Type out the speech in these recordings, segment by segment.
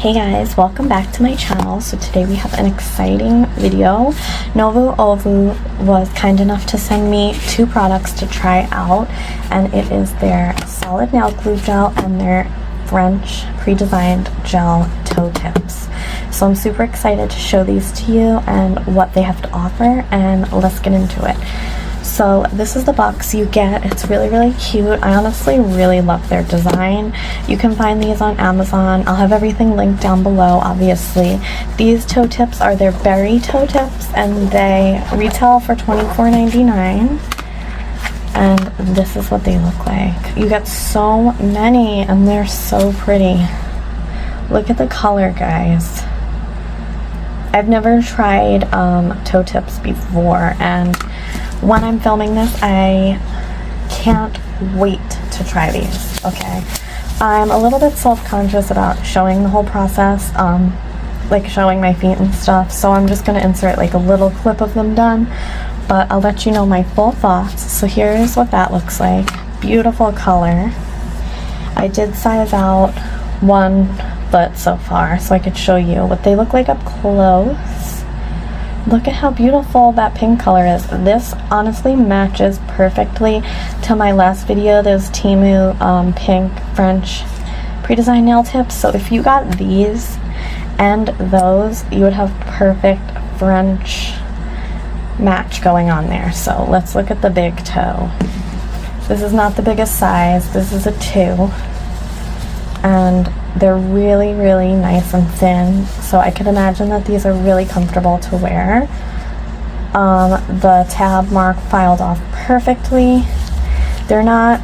Hey guys, welcome back to my channel. So today we have an exciting video. NOVO OVO was kind enough to send me two products to try out, and it is their solid nail glue gel and their French pre-designed gel toe tips. So I'm super excited to show these to you and what they have to offer, and let's get into it. So this is the box you get. It's really cute. I honestly really love their design. You can find these on Amazon. I'll have everything linked down below, obviously. These toe tips are their berry toe tips, and they retail for $24.99. And this is what they look like. You get so many, and they're so pretty. Look at the color, guys. I've never tried toe tips before, and when I'm filming this, I can't wait to try these, okay? I'm a little bit self-conscious about showing the whole process, like showing my feet and stuff, so I'm just gonna insert like a little clip of them done, but I'll let you know my full thoughts. So here's what that looks like. Beautiful color. I did size out 1 foot so far so I could show you what they look like up close. Look at how beautiful that pink color is. This honestly matches perfectly to my last video, those Temu pink French pre-designed nail tips. So if you got these and those, you would have perfect French match going on there. So let's look at the big toe. This is not the biggest size. This is a 2. And they're really nice and thin, so I could imagine that these are really comfortable to wear. The tab mark filed off perfectly. They're not,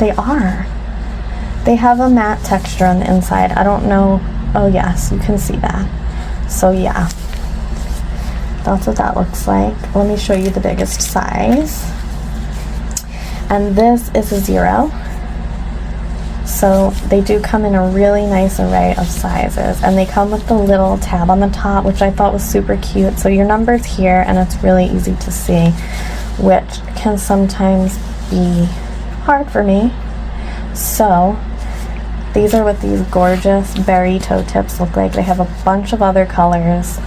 they have a matte texture on the inside. I don't know, oh yes, you can see that. So yeah, that's what that looks like. Let me show you the biggest size. And this is a 0. So they do come in a really nice array of sizes, and they come with the little tab on the top, which I thought was super cute. So your number's here, and it's really easy to see, which can sometimes be hard for me. So these are what these gorgeous berry toe tips look like. They have a bunch of other colors,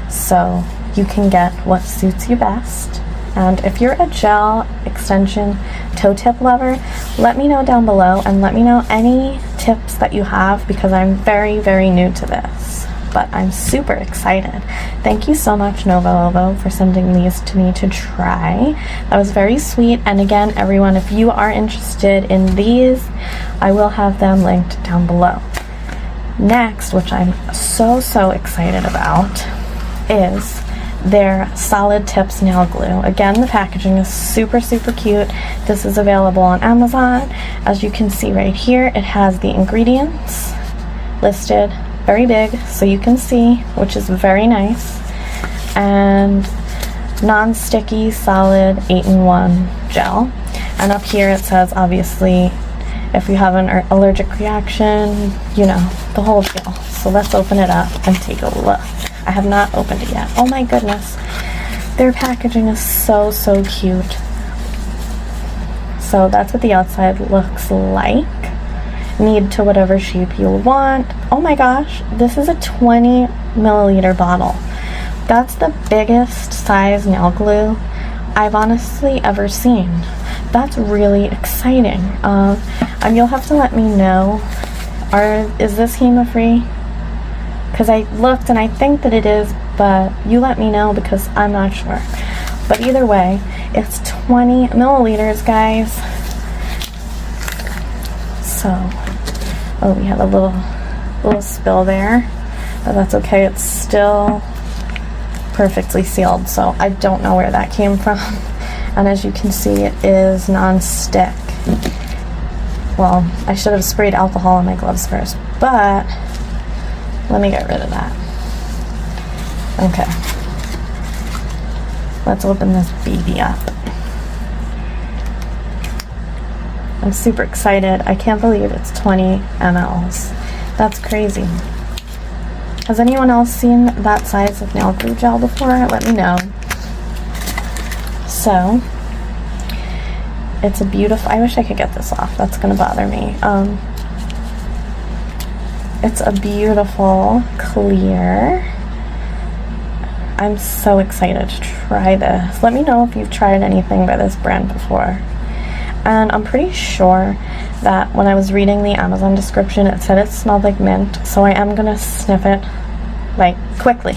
so you can get what suits you best. And if you're a gel extension toe tip lover, let me know down below, and let me know any tips that you have, because I'm very new to this, but I'm super excited. Thank you so much, NOVO OVO, for sending these to me to try. That was very sweet. And again, everyone, if you are interested in these, I will have them linked down below. Next, which I'm so excited about, is their solid tips nail glue. Again, the packaging is super cute. This is available on Amazon. As you can see right here, it has the ingredients listed very big so you can see, which is very nice. And non-sticky solid 8-in-1 gel. And up here it says, obviously, if you have an allergic reaction, you know, the whole deal. So let's open it up and take a look. I have not opened it yet. Oh my goodness. Their packaging is so cute. So that's what the outside looks like. Knead to whatever shape you want. Oh my gosh, this is a 20 milliliter bottle. That's the biggest size nail glue I've honestly ever seen. That's really exciting. And you'll have to let me know, is this HEMA free? Because I looked and I think that it is, but you let me know because I'm not sure. But either way, it's 20 milliliters, guys. So, oh, we had a little spill there, but that's okay. It's still perfectly sealed, so I don't know where that came from. And as you can see, it is non-stick. Well, I should have sprayed alcohol on my gloves first, but let me get rid of that. Okay. Let's open this baby up. I'm super excited. I can't believe it's 20 mLs. That's crazy. Has anyone else seen that size of nail glue gel before? Let me know. So, it's a beautiful, I wish I could get this off. That's gonna bother me. It's a beautiful clear. I'm so excited to try this. Let me know if you've tried anything by this brand before. And I'm pretty sure that when I was reading the Amazon description, it said it smelled like mint, so I am gonna sniff it, like, quickly.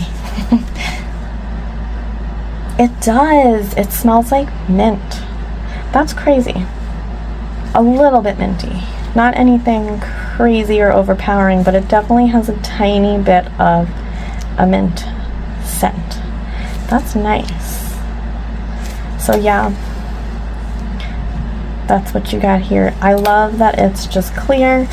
It does! It smells like mint. That's crazy. A little bit minty. Not anything crazy or overpowering, but it definitely has a tiny bit of a mint scent. That's nice. So yeah, that's what you got here. I love that it's just clear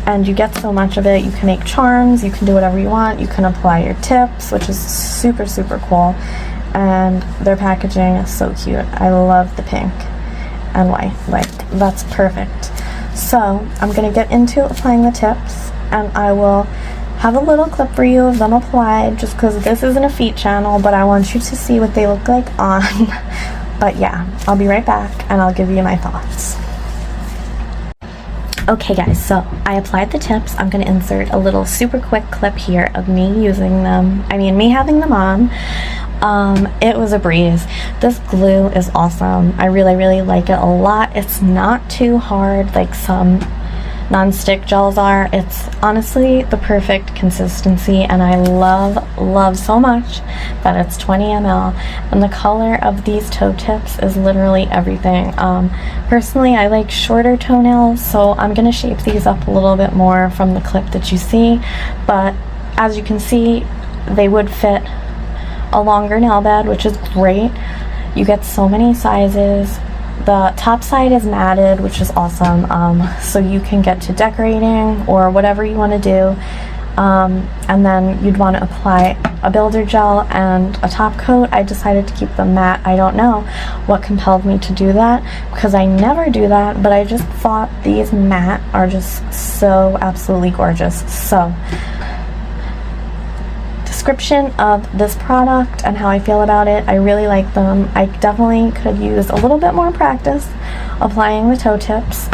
and you get so much of it. You can make charms, you can do whatever you want, you can apply your tips, which is super, super cool. And their packaging is so cute. I love the pink and white. Like, that's perfect. So I'm gonna get into applying the tips, and I will have a little clip for you of them applied, just because this isn't a feet channel, but I want you to see what they look like on. But yeah, I'll be right back and I'll give you my thoughts. Okay guys, so I applied the tips. I'm going to insert a little super quick clip here of me using them. Me having them on. It was a breeze. This glue is awesome. I really, really like it a lot. It's not too hard like some non-stick gels are. It's honestly the perfect consistency, and I love so much that it's 20 ml, and the color of these toe tips is literally everything. Personally, I like shorter toenails, so I'm gonna shape these up a little bit more from the clip that you see, but as you can see, they would fit a longer nail bed, which is great. You get so many sizes. The top side is matted, which is awesome, so you can get to decorating or whatever you want to do, and then you'd want to apply a builder gel and a top coat. I decided to keep them matte. I don't know what compelled me to do that, because I never do that, but I just thought these matte are just so absolutely gorgeous. So description of this product and how I feel about it: I really like them. I definitely could use a little bit more practice applying the toe tips,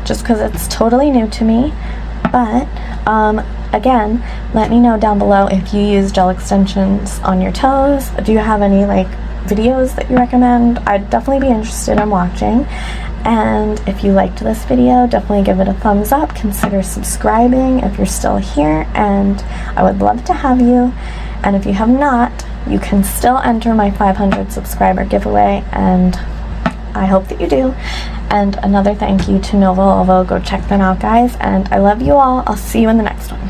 just because it's totally new to me. But again, let me know down below if you use gel extensions on your toes. Do you have any like videos that you recommend? I'd definitely be interested in watching. And if you liked this video, definitely give it a thumbs up. Consider subscribing if you're still here, and I would love to have you. And if you have not, you can still enter my 500 subscriber giveaway, and I hope that you do. And another thank you to NOVO OVO. Go check them out, guys, and I love you all. I'll see you in the next one.